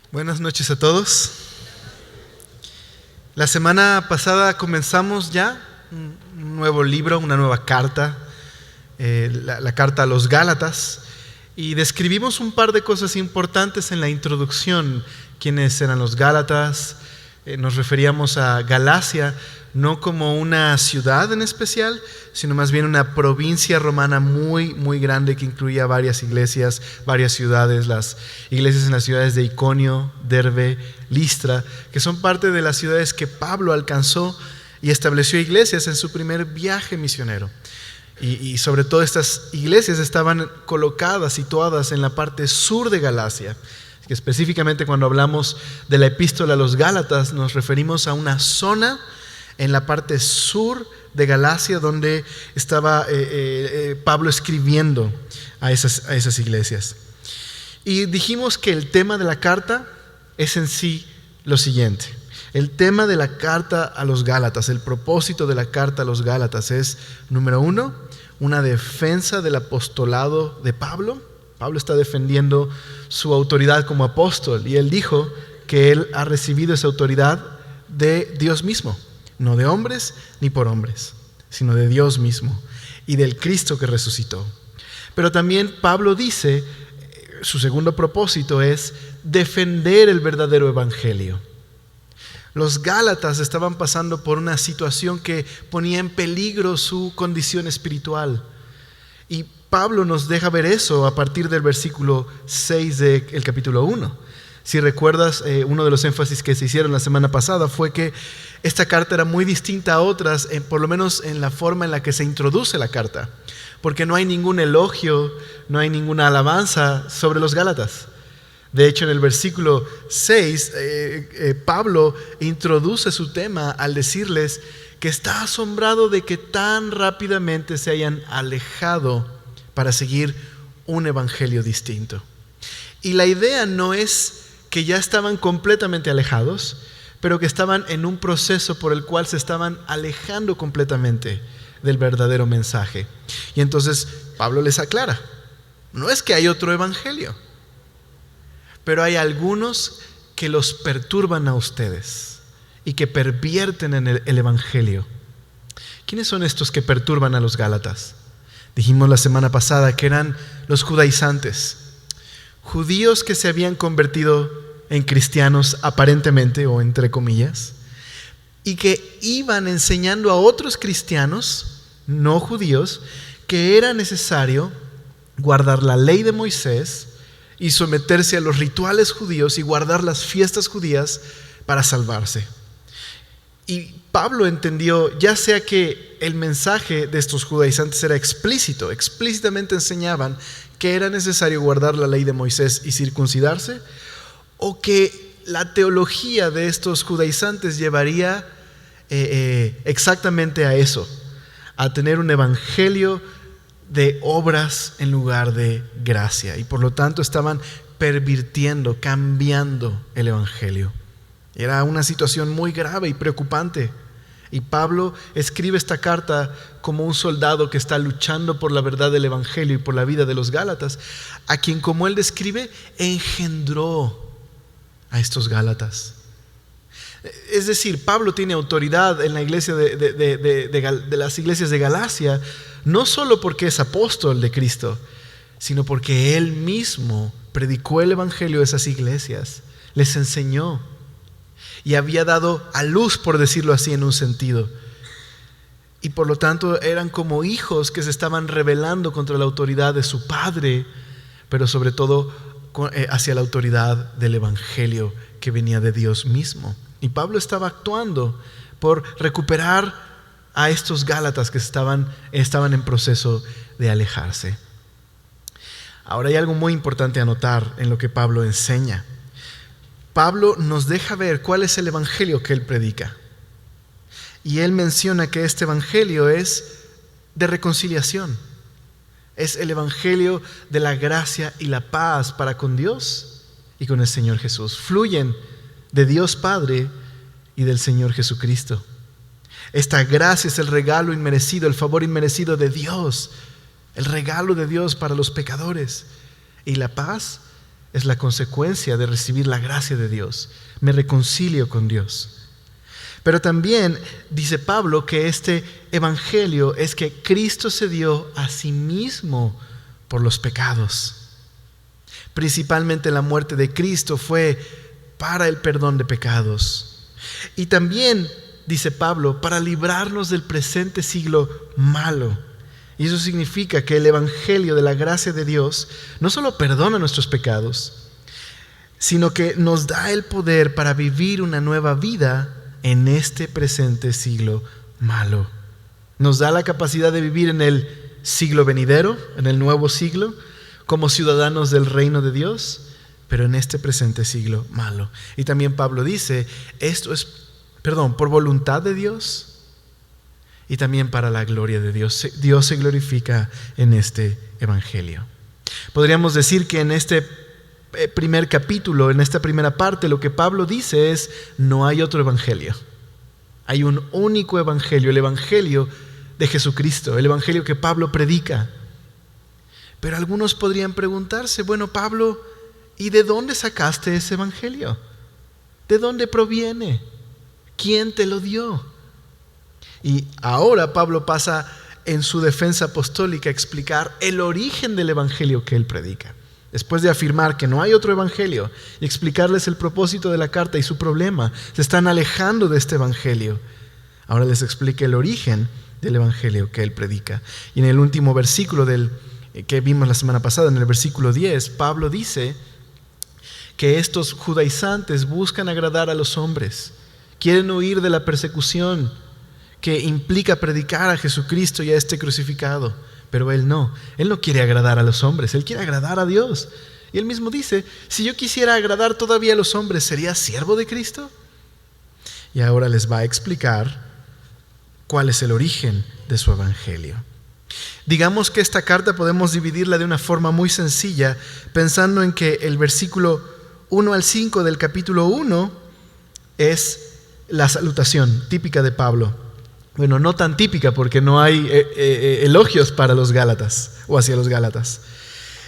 Buenas noches a todos. La semana pasada comenzamos ya un nuevo libro, una nueva carta, la carta a los Gálatas, y describimos un par de cosas importantes en la introducción. ¿Quiénes eran los Gálatas? Nos referíamos a Galacia no como una ciudad en especial, sino más bien una provincia romana muy, muy grande que incluía varias iglesias, varias ciudades, las iglesias en las ciudades de Iconio, Derbe, Listra, que son parte de las ciudades que Pablo alcanzó y estableció iglesias en su primer viaje misionero. Y sobre todo estas iglesias estaban colocadas, situadas en la parte sur de Galacia. Que específicamente cuando hablamos de la epístola a los Gálatas nos referimos a una zona en la parte sur de Galacia donde estaba Pablo escribiendo a esas iglesias. Y dijimos que el tema de la carta es en sí lo siguiente. El tema de la carta a los Gálatas, el propósito de la carta a los Gálatas es, número uno, una defensa del apostolado de Pablo. Pablo está defendiendo su autoridad como apóstol y él dijo que él ha recibido esa autoridad de Dios mismo, no de hombres ni por hombres, sino de Dios mismo y del Cristo que resucitó. Pero también Pablo dice, su segundo propósito es defender el verdadero evangelio. Los Gálatas estaban pasando por una situación que ponía en peligro su condición espiritual. Y Pablo nos deja ver eso a partir del versículo 6 del capítulo 1. Si recuerdas, uno de los énfasis que se hicieron la semana pasada fue que esta carta era muy distinta a otras, por lo menos en la forma en la que se introduce la carta, porque no hay ningún elogio, no hay ninguna alabanza sobre los Gálatas. De hecho, en el versículo 6, Pablo introduce su tema al decirles que está asombrado de que tan rápidamente se hayan alejado para seguir un evangelio distinto. Y la idea no es que ya estaban completamente alejados, pero que estaban en un proceso por el cual se estaban alejando completamente del verdadero mensaje. Y entonces Pablo les aclara, no es que hay otro evangelio, pero hay algunos que los perturban a ustedes y que pervierten en el evangelio. ¿Quiénes son estos que perturban a los Gálatas? Dijimos la semana pasada que eran los judaizantes, judíos que se habían convertido en cristianos aparentemente o entre comillas, y que iban enseñando a otros cristianos no judíos que era necesario guardar la ley de Moisés y someterse a los rituales judíos y guardar las fiestas judías para salvarse. Y Pablo entendió, ya sea que el mensaje de estos judaizantes era explícitamente enseñaban que era necesario guardar la ley de Moisés y circuncidarse, o que la teología de estos judaizantes llevaría exactamente a eso, a tener un evangelio de obras en lugar de gracia, y por lo tanto estaban pervirtiendo, cambiando el evangelio. Era una situación muy grave y preocupante. Y Pablo escribe esta carta como un soldado que está luchando por la verdad del evangelio y por la vida de los Gálatas, a quien, como él describe, engendró a estos Gálatas. Es decir, Pablo tiene autoridad en la iglesia de las iglesias de Galacia, no solo porque es apóstol de Cristo, sino porque él mismo predicó el evangelio a esas iglesias, les enseñó y había dado a luz, por decirlo así, en un sentido. Y por lo tanto eran como hijos que se estaban rebelando contra la autoridad de su padre, pero sobre todo hacia la autoridad del evangelio que venía de Dios mismo. Y Pablo estaba actuando por recuperar a estos Gálatas que estaban en proceso de alejarse. Ahora hay algo muy importante a notar en lo que Pablo enseña. Pablo nos deja ver cuál es el evangelio que él predica. Y él menciona que este evangelio es de reconciliación. Es el evangelio de la gracia y la paz para con Dios y con el Señor Jesús. Fluyen de Dios Padre y del Señor Jesucristo. Esta gracia es el regalo inmerecido, el favor inmerecido de Dios, el regalo de Dios para los pecadores. Y la paz es la consecuencia de recibir la gracia de Dios. Me reconcilio con Dios. Pero también dice Pablo que este evangelio es que Cristo se dio a sí mismo por los pecados. Principalmente la muerte de Cristo fue para el perdón de pecados. Y también, dice Pablo, para librarnos del presente siglo malo. Y eso significa que el evangelio de la gracia de Dios no solo perdona nuestros pecados, sino que nos da el poder para vivir una nueva vida en este presente siglo malo. Nos da la capacidad de vivir en el siglo venidero, en el nuevo siglo, como ciudadanos del reino de Dios, pero en este presente siglo malo. Y también Pablo dice, esto es, por voluntad de Dios y también para la gloria de Dios. Dios se glorifica en este evangelio. Podríamos decir que en este primer capítulo, en esta primera parte, lo que Pablo dice es, no hay otro evangelio. Hay un único evangelio, el evangelio de Jesucristo, el evangelio que Pablo predica. Pero algunos podrían preguntarse, bueno, Pablo, ¿y de dónde sacaste ese evangelio? ¿De dónde proviene? ¿Quién te lo dio? Y ahora Pablo pasa en su defensa apostólica a explicar el origen del evangelio que él predica. Después de afirmar que no hay otro evangelio y explicarles el propósito de la carta y su problema, se están alejando de este evangelio. Ahora les explica el origen del evangelio que él predica. Y en el último versículo que vimos la semana pasada, en el versículo 10, Pablo dice que estos judaizantes buscan agradar a los hombres, quieren huir de la persecución que implica predicar a Jesucristo y a este crucificado. Pero él no quiere agradar a los hombres, él quiere agradar a Dios. Y él mismo dice, si yo quisiera agradar todavía a los hombres, ¿sería siervo de Cristo? Y ahora les va a explicar cuál es el origen de su evangelio. Digamos que esta carta podemos dividirla de una forma muy sencilla, pensando en que el versículo 1 al 5 del capítulo 1 es la salutación típica de Pablo. Bueno, no tan típica porque no hay elogios para los Gálatas o hacia los Gálatas.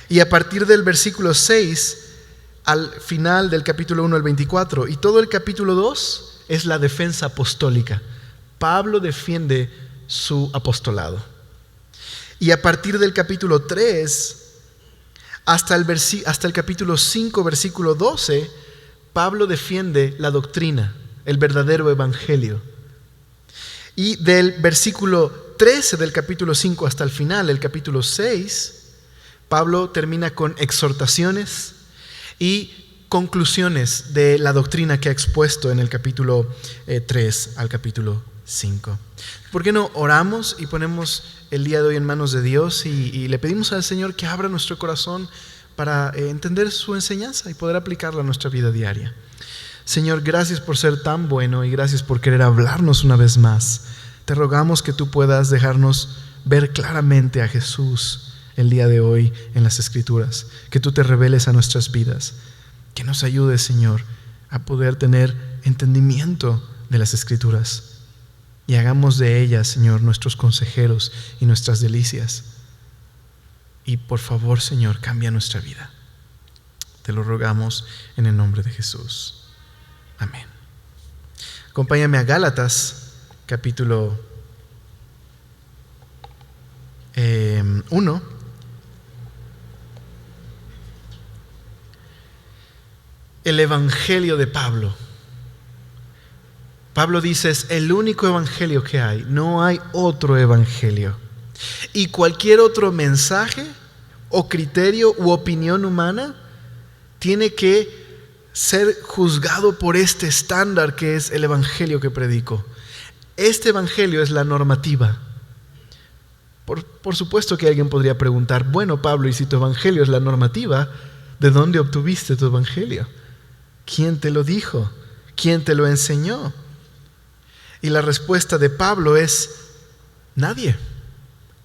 Y a partir del versículo 6 al final del capítulo 1 al 24 y todo el capítulo 2 es la defensa apostólica. Pablo defiende su apostolado. Y a partir del capítulo 3 hasta el capítulo 5, versículo 12, Pablo defiende la doctrina, el verdadero evangelio. Y del versículo 13 del capítulo 5 hasta el final, el capítulo 6, Pablo termina con exhortaciones y conclusiones de la doctrina que ha expuesto en el capítulo 3 al capítulo 5. ¿Por qué no oramos y ponemos el día de hoy en manos de Dios y le pedimos al Señor que abra nuestro corazón para entender su enseñanza y poder aplicarla a nuestra vida diaria? Señor, gracias por ser tan bueno y gracias por querer hablarnos una vez más. Te rogamos que tú puedas dejarnos ver claramente a Jesús el día de hoy en las Escrituras, que tú te reveles a nuestras vidas, que nos ayudes, Señor, a poder tener entendimiento de las Escrituras y hagamos de ellas, Señor, nuestros consejeros y nuestras delicias. Y por favor, Señor, cambia nuestra vida. Te lo rogamos en el nombre de Jesús. Amén. Acompáñame a Gálatas, capítulo 1. El evangelio de Pablo. Pablo dice, es el único evangelio que hay, no hay otro evangelio. Y cualquier otro mensaje o criterio u opinión humana tiene que ser juzgado por este estándar que es el evangelio que predico. Este evangelio es la normativa. Por supuesto que alguien podría preguntar, bueno, Pablo, y si tu evangelio es la normativa, ¿de dónde obtuviste tu evangelio? ¿Quién te lo dijo? ¿Quién te lo enseñó? Y la respuesta de Pablo es, nadie.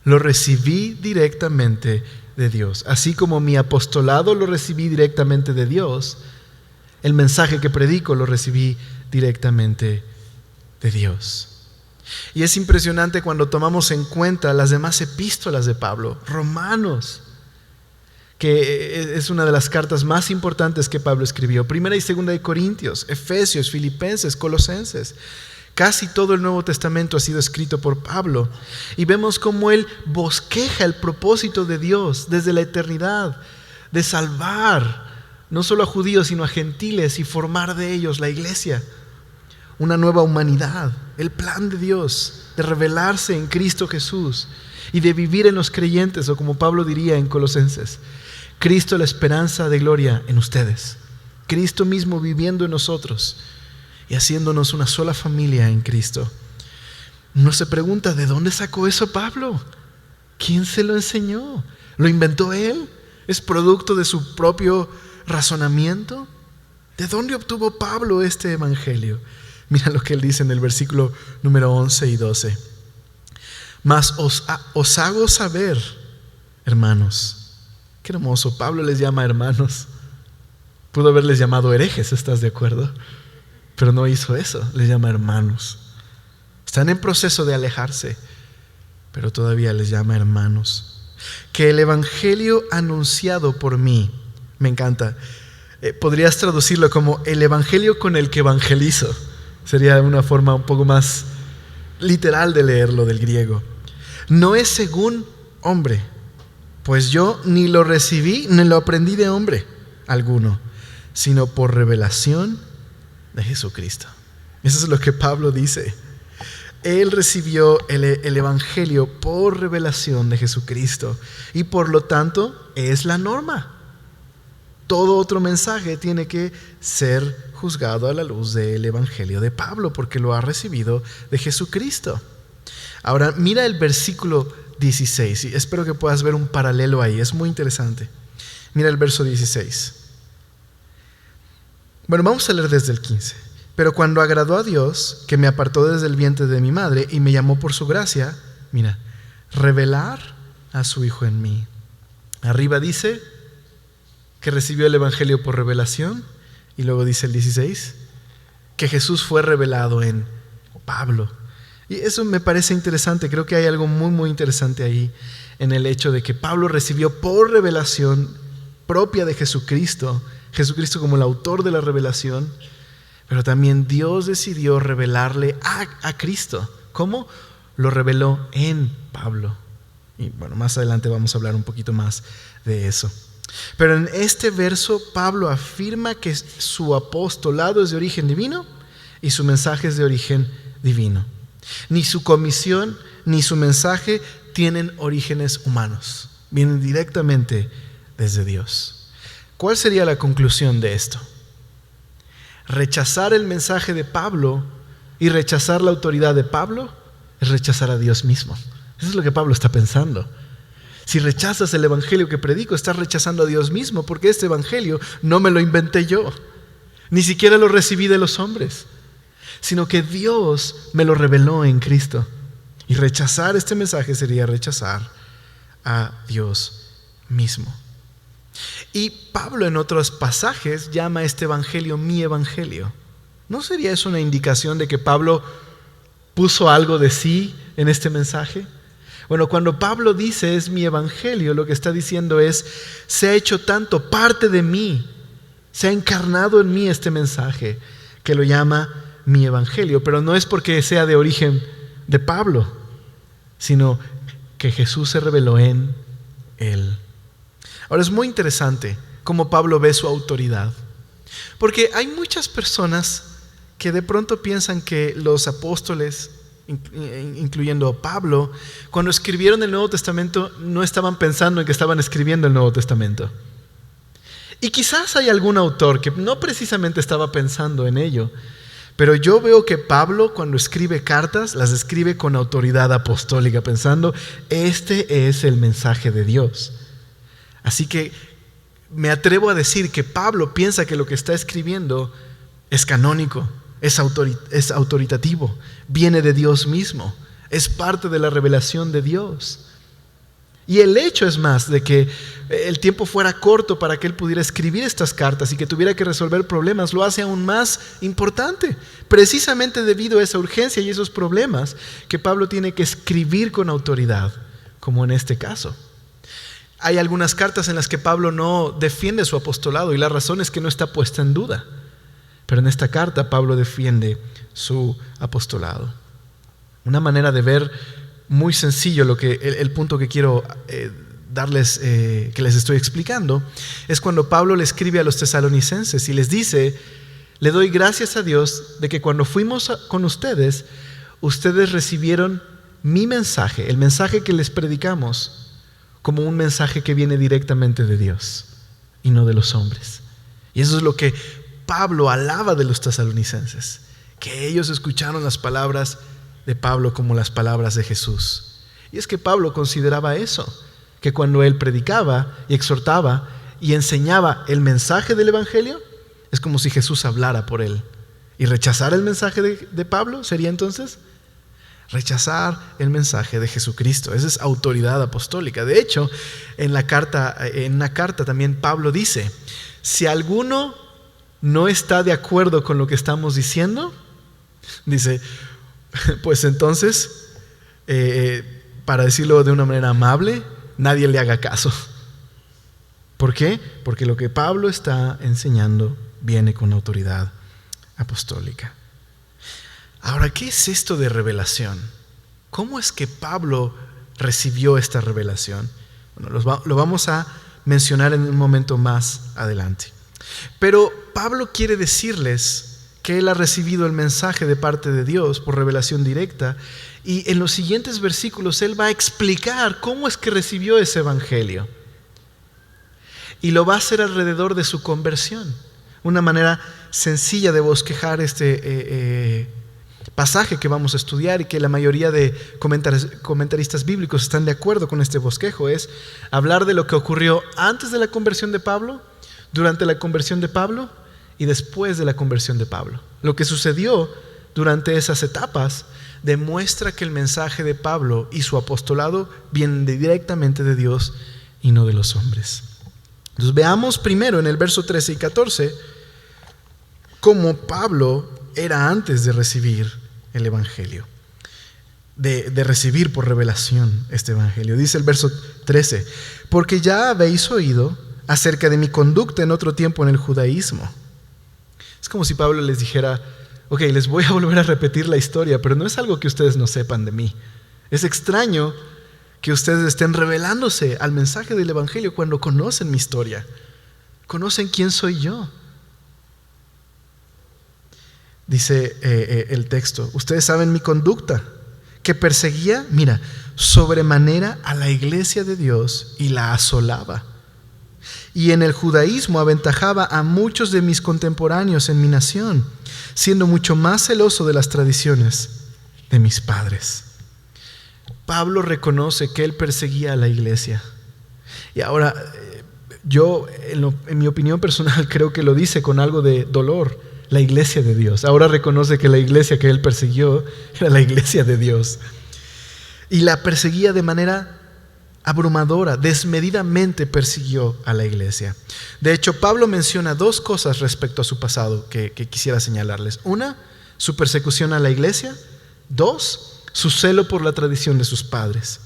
Lo recibí directamente de Dios. Así como mi apostolado lo recibí directamente de Dios, el mensaje que predico lo recibí directamente de Dios. Y es impresionante cuando tomamos en cuenta las demás epístolas de Pablo, Romanos, que es una de las cartas más importantes que Pablo escribió. Primera y segunda de Corintios, Efesios, Filipenses, Colosenses. Casi todo el Nuevo Testamento ha sido escrito por Pablo. Y vemos cómo él bosqueja el propósito de Dios desde la eternidad, de salvar no solo a judíos, sino a gentiles y formar de ellos la iglesia, una nueva humanidad. El plan de Dios de revelarse en Cristo Jesús y de vivir en los creyentes, o como Pablo diría en Colosenses, Cristo la esperanza de gloria en ustedes. Cristo mismo viviendo en nosotros y haciéndonos una sola familia en Cristo. Uno se pregunta, ¿de dónde sacó eso Pablo? ¿Quién se lo enseñó? ¿Lo inventó él? ¿Es producto de su propio razonamiento? ¿De dónde obtuvo Pablo este evangelio? Mira lo que él dice en el versículo número 11 y 12. Mas os hago saber, hermanos. Qué hermoso, Pablo les llama hermanos. Pudo haberles llamado herejes, ¿estás de acuerdo? Pero no hizo eso, les llama hermanos. Están en proceso de alejarse, pero todavía les llama hermanos. Que el evangelio anunciado por mí, me encanta, podrías traducirlo como el evangelio con el que evangelizo. Sería una forma un poco más literal de leerlo del griego. No es según hombre, pues yo ni lo recibí ni lo aprendí de hombre alguno, sino por revelación de Jesucristo. Eso es lo que Pablo dice. Él recibió el evangelio por revelación de Jesucristo y por lo tanto es la norma. Todo otro mensaje tiene que ser juzgado a la luz del evangelio de Pablo porque lo ha recibido de Jesucristo. Ahora mira el versículo 16 y espero que puedas ver un paralelo ahí, es muy interesante. Mira el verso 16. Bueno, vamos a leer desde el 15. Pero cuando agradó a Dios, que me apartó desde el vientre de mi madre y me llamó por su gracia, mira, revelar a su Hijo en mí. Arriba dice que recibió el evangelio por revelación y luego dice el 16 que Jesús fue revelado en Pablo. Y eso me parece interesante, creo que hay algo muy muy interesante ahí en el hecho de que Pablo recibió por revelación propia de Jesucristo, Jesucristo como el autor de la revelación, pero también Dios decidió revelarle a Cristo. ¿Cómo? Lo reveló en Pablo. Y bueno, más adelante vamos a hablar un poquito más de eso. Pero en este verso Pablo afirma que su apostolado es de origen divino y su mensaje es de origen divino. Ni su comisión ni su mensaje tienen orígenes humanos, vienen directamente desde Dios. ¿Cuál sería la conclusión de esto? Rechazar el mensaje de Pablo y rechazar la autoridad de Pablo es rechazar a Dios mismo. Eso es lo que Pablo está pensando. Si rechazas el evangelio que predico, estás rechazando a Dios mismo, porque este evangelio no me lo inventé yo, ni siquiera lo recibí de los hombres, sino que Dios me lo reveló en Cristo. Y rechazar este mensaje sería rechazar a Dios mismo. Y Pablo en otros pasajes llama a este evangelio mi evangelio. ¿No sería eso una indicación de que Pablo puso algo de sí en este mensaje? Bueno, cuando Pablo dice es mi evangelio, lo que está diciendo es, se ha hecho tanto parte de mí, se ha encarnado en mí este mensaje, que lo llama mi evangelio. Pero no es porque sea de origen de Pablo, sino que Jesús se reveló en él. Ahora es muy interesante cómo Pablo ve su autoridad, porque hay muchas personas que de pronto piensan que los apóstoles, incluyendo a Pablo, cuando escribieron el Nuevo Testamento no estaban pensando en que estaban escribiendo el Nuevo Testamento. Y quizás hay algún autor que no precisamente estaba pensando en ello, pero yo veo que Pablo cuando escribe cartas las escribe con autoridad apostólica, pensando este es el mensaje de Dios. Así que me atrevo a decir que Pablo piensa que lo que está escribiendo es canónico, es autoritativo, viene de Dios mismo, es parte de la revelación de Dios. Y el hecho es más de que el tiempo fuera corto para que él pudiera escribir estas cartas y que tuviera que resolver problemas, lo hace aún más importante, precisamente debido a esa urgencia y esos problemas que Pablo tiene que escribir con autoridad, como en este caso. Hay algunas cartas en las que Pablo no defiende su apostolado y la razón es que no está puesta en duda. Pero en esta carta Pablo defiende su apostolado. Una manera de ver muy sencillo el punto que quiero darles, que les estoy explicando, es cuando Pablo le escribe a los tesalonicenses y les dice: le doy gracias a Dios de que cuando fuimos con ustedes, ustedes recibieron mi mensaje, el mensaje que les predicamos, como un mensaje que viene directamente de Dios y no de los hombres. Y eso es lo que Pablo alaba de los tesalonicenses, que ellos escucharon las palabras de Pablo como las palabras de Jesús. Y es que Pablo consideraba eso, que cuando él predicaba y exhortaba y enseñaba el mensaje del evangelio, es como si Jesús hablara por él. Y rechazar el mensaje de Pablo sería entonces rechazar el mensaje de Jesucristo. Esa es autoridad apostólica. De hecho, en una carta también Pablo dice: si alguno no está de acuerdo con lo que estamos diciendo, dice, pues entonces, para decirlo de una manera amable, nadie le haga caso. ¿Por qué? Porque lo que Pablo está enseñando viene con autoridad apostólica. Ahora, ¿qué es esto de revelación? ¿Cómo es que Pablo recibió esta revelación? Bueno, lo vamos a mencionar en un momento más adelante. Pero Pablo quiere decirles que él ha recibido el mensaje de parte de Dios por revelación directa, y en los siguientes versículos él va a explicar cómo es que recibió ese evangelio. Y lo va a hacer alrededor de su conversión. Una manera sencilla de bosquejar este pasaje que vamos a estudiar, y que la mayoría de comentaristas bíblicos están de acuerdo con este bosquejo, es hablar de lo que ocurrió antes de la conversión de Pablo, durante la conversión de Pablo y después de la conversión de Pablo. Lo que sucedió durante esas etapas demuestra que el mensaje de Pablo y su apostolado vienen directamente de Dios y no de los hombres. Entonces veamos primero en el verso 13 y 14 cómo Pablo era antes de recibir el evangelio, de recibir por revelación este evangelio. Dice el verso 13: porque ya habéis oído acerca de mi conducta en otro tiempo en el judaísmo. Es como si Pablo les dijera: ok, les voy a volver a repetir la historia, pero no es algo que ustedes no sepan de mí. Es extraño que ustedes estén revelándose al mensaje del evangelio cuando conocen mi historia, conocen quién soy yo. Dice el texto: ustedes saben mi conducta, que perseguía, mira, sobremanera a la iglesia de Dios y la asolaba. Y en el judaísmo aventajaba a muchos de mis contemporáneos en mi nación, siendo mucho más celoso de las tradiciones de mis padres. Pablo reconoce que él perseguía a la iglesia. Y ahora, yo en mi opinión personal creo que lo dice con algo de dolor. La iglesia de Dios. Ahora reconoce que la iglesia que él persiguió era la iglesia de Dios. Y la perseguía de manera abrumadora, desmedidamente persiguió a la iglesia. De hecho, Pablo menciona dos cosas respecto a su pasado que quisiera señalarles. Una, su persecución a la iglesia. Dos, su celo por la tradición de sus padres.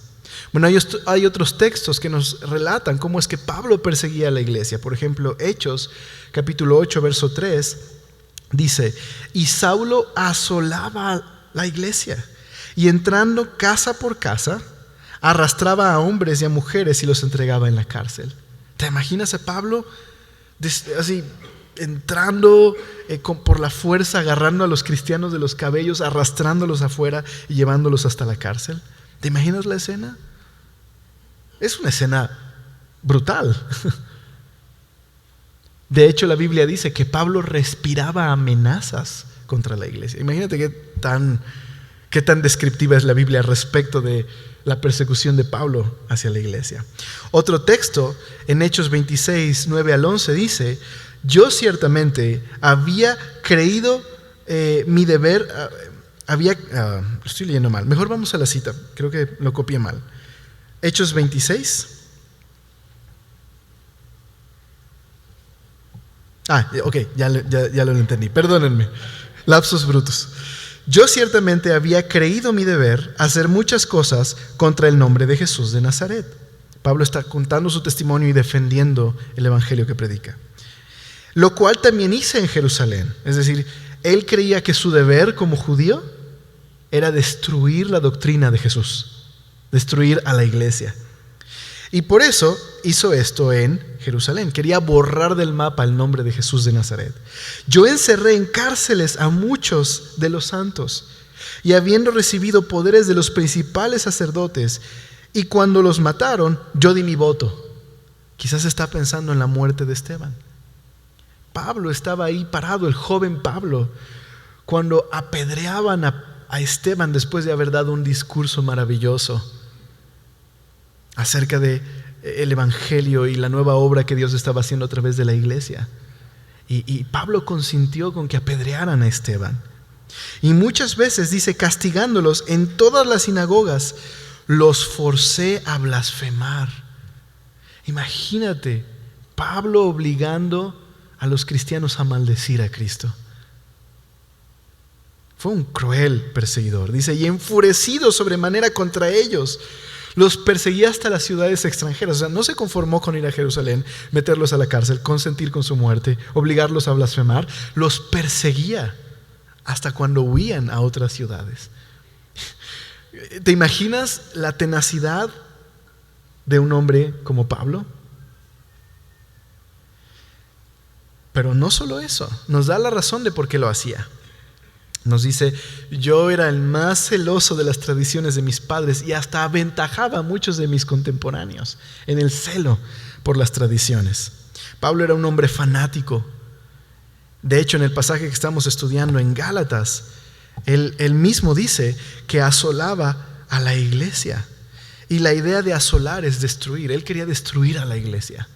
Bueno, hay otros textos que nos relatan cómo es que Pablo perseguía a la iglesia. Por ejemplo, Hechos, capítulo 8, verso 3, dice: y Saulo asolaba la iglesia, y entrando casa por casa, arrastraba a hombres y a mujeres y los entregaba en la cárcel. ¿Te imaginas a Pablo así entrando por la fuerza, agarrando a los cristianos de los cabellos, arrastrándolos afuera y llevándolos hasta la cárcel? ¿Te imaginas la escena? Es una escena brutal. De hecho, la Biblia dice que Pablo respiraba amenazas contra la iglesia. Imagínate qué tan descriptiva es la Biblia respecto de la persecución de Pablo hacia la iglesia. Otro texto, en Hechos 26, 9 al 11, dice: yo ciertamente había creído mi deber, lo estoy leyendo mal, mejor vamos a la cita, creo que lo copié mal. Hechos 26. Ok, ya lo entendí, perdónenme, lapsus brutus. Yo ciertamente había creído mi deber hacer muchas cosas contra el nombre de Jesús de Nazaret, Pablo está contando su testimonio y defendiendo el evangelio que predica. Lo cual también hice en Jerusalén. Es decir, él creía que su deber como judío era destruir la doctrina de Jesús, destruir a la iglesia. Y por eso hizo esto en Jerusalén. Quería borrar del mapa el nombre de Jesús de Nazaret. Yo encerré en cárceles a muchos de los santos, y habiendo recibido poderes de los principales sacerdotes, y cuando los mataron, yo di mi voto. Quizás está pensando en la muerte de Esteban. Pablo estaba ahí parado, el joven Pablo, cuando apedreaban a Esteban después de haber dado un discurso maravilloso acerca de el evangelio y la nueva obra que Dios estaba haciendo a través de la iglesia. Y Pablo consintió con que apedrearan a Esteban. Y muchas veces, dice, castigándolos en todas las sinagogas, los forcé a blasfemar. Imagínate, Pablo obligando a los cristianos a maldecir a Cristo. Fue un cruel perseguidor. Dice, y enfurecido sobremanera contra ellos, los perseguía hasta las ciudades extranjeras. O sea, no se conformó con ir a Jerusalén, meterlos a la cárcel, consentir con su muerte, obligarlos a blasfemar. Los perseguía hasta cuando huían a otras ciudades. ¿Te imaginas la tenacidad de un hombre como Pablo? Pero no solo eso, nos da la razón de por qué lo hacía. Nos dice, yo era el más celoso de las tradiciones de mis padres y hasta aventajaba a muchos de mis contemporáneos en el celo por las tradiciones. Pablo era un hombre fanático. De hecho, en el pasaje que estamos estudiando en Gálatas, él mismo dice que asolaba a la iglesia. Y la idea de asolar es destruir. Él quería destruir a la iglesia.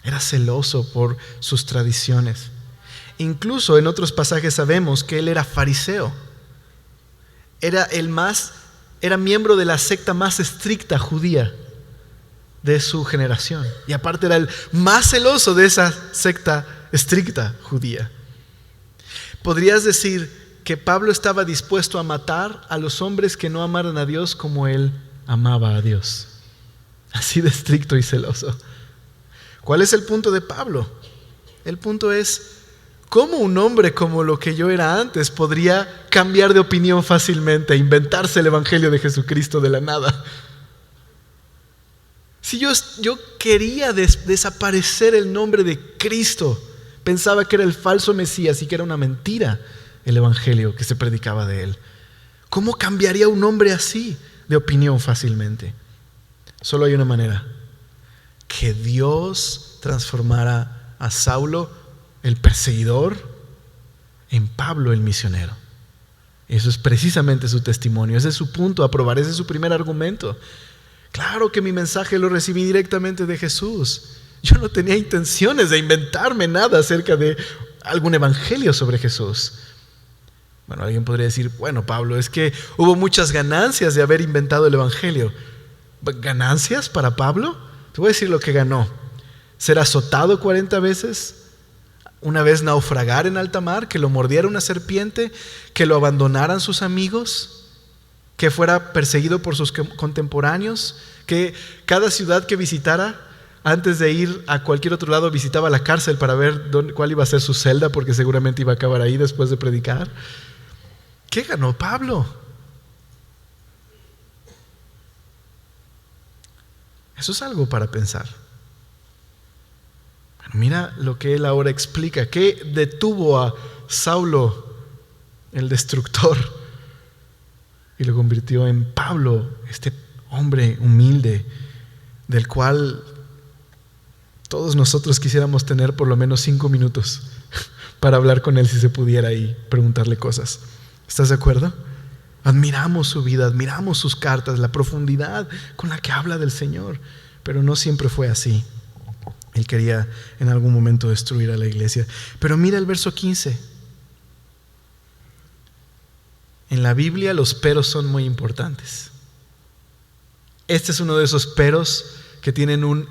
Era celoso por sus tradiciones. Incluso en otros pasajes sabemos que él era fariseo. Era miembro de la secta más estricta judía de su generación. Y aparte era el más celoso de esa secta estricta judía. Podrías decir que Pablo estaba dispuesto a matar a los hombres que no amaran a Dios como él amaba a Dios. Así de estricto y celoso. ¿Cuál es el punto de Pablo? El punto es, ¿cómo un hombre como lo que yo era antes podría cambiar de opinión fácilmente e inventarse el evangelio de Jesucristo de la nada? Si yo quería desaparecer el nombre de Cristo, pensaba que era el falso Mesías y que era una mentira el evangelio que se predicaba de él. ¿Cómo cambiaría un hombre así de opinión fácilmente? Solo hay una manera: que Dios transformara a Saulo, el perseguidor, en Pablo, el misionero. Eso es precisamente su testimonio. Ese es su punto a probar. Ese es su primer argumento. Claro que mi mensaje lo recibí directamente de Jesús. Yo no tenía intenciones de inventarme nada acerca de algún evangelio sobre Jesús. Bueno, alguien podría decir, bueno, Pablo, es que hubo muchas ganancias de haber inventado el evangelio. ¿Ganancias para Pablo? Te voy a decir lo que ganó: ser azotado 40 veces, una vez naufragar en alta mar, que lo mordiera una serpiente, que lo abandonaran sus amigos, que fuera perseguido por sus contemporáneos, que cada ciudad que visitara, antes de ir a cualquier otro lado, visitaba la cárcel para ver cuál iba a ser su celda, porque seguramente iba a acabar ahí después de predicar. ¿Qué ganó Pablo? Eso es algo para pensar. Bueno, mira lo que él ahora explica. ¿Qué detuvo a Saulo, el destructor, y lo convirtió en Pablo, este hombre humilde, del cual todos nosotros quisiéramos tener por lo menos 5 minutos para hablar con él si se pudiera y preguntarle cosas? ¿Estás de acuerdo? Admiramos su vida, admiramos sus cartas, la profundidad con la que habla del Señor, pero no siempre fue así. Él quería en algún momento destruir a la iglesia. Pero mira el verso 15. En la Biblia los peros son muy importantes. Este es uno de esos peros que tienen un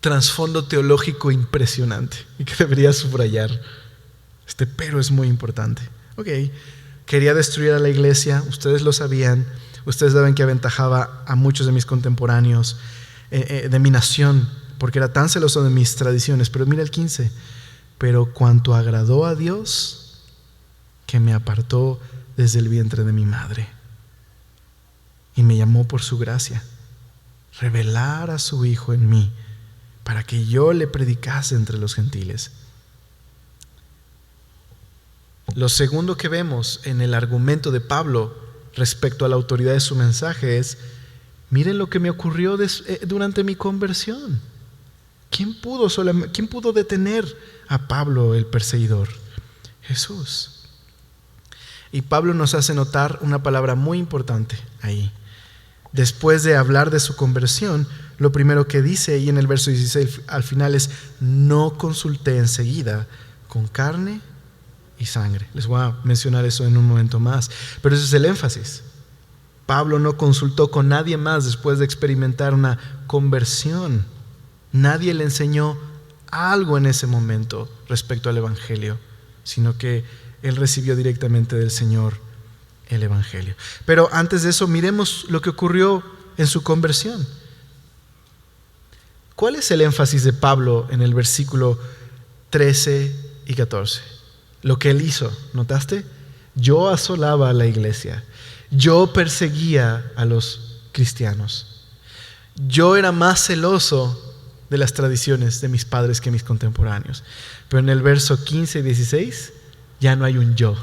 trasfondo teológico impresionante y que debería subrayar. Este pero es muy importante. Quería destruir a la iglesia, ustedes lo sabían, ustedes saben que aventajaba a muchos de mis contemporáneos. de mi nación, porque era tan celoso de mis tradiciones. Pero mira el 15, pero cuanto agradó a Dios, que me apartó desde el vientre de mi madre y me llamó por su gracia, revelar a su Hijo en mí, para que yo le predicase entre los gentiles. Lo segundo que vemos en el argumento de Pablo respecto a la autoridad de su mensaje es: miren lo que me ocurrió durante mi conversión. ¿Quién pudo detener a Pablo el perseguidor? Jesús. Y Pablo nos hace notar una palabra muy importante ahí. Después de hablar de su conversión, lo primero que dice ahí en el verso 16 al final es: no consulté enseguida con carne y sangre. Les voy a mencionar eso en un momento más, pero ese es el énfasis. Pablo no consultó con nadie más después de experimentar una conversión. Nadie le enseñó algo en ese momento respecto al Evangelio, sino que él recibió directamente del Señor el Evangelio. Pero antes de eso, miremos lo que ocurrió en su conversión. ¿Cuál es el énfasis de Pablo en el versículo 13 y 14? Lo que él hizo, ¿notaste? Yo asolaba a la iglesia. Yo perseguía a los cristianos. Yo era más celoso de las tradiciones de mis padres que mis contemporáneos. Pero en el verso 15 y 16 ya no hay un yo.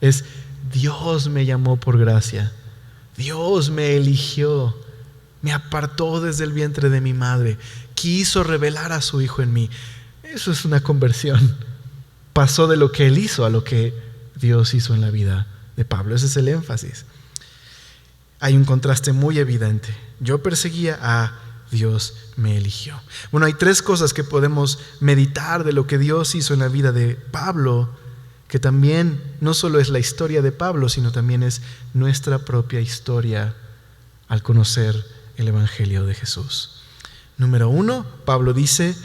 Es: Dios me llamó por gracia. Dios me eligió. Me apartó desde el vientre de mi madre. Quiso revelar a su Hijo en mí. Eso es una conversión. Pasó de lo que él hizo a lo que Dios hizo en la vida de Pablo. Ese es el énfasis. Hay un contraste muy evidente. Yo perseguía, a Dios me eligió. Bueno, hay tres cosas que podemos meditar de lo que Dios hizo en la vida de Pablo, que también no solo es la historia de Pablo, sino también es nuestra propia historia al conocer el Evangelio de Jesús. Número 1, Pablo dice: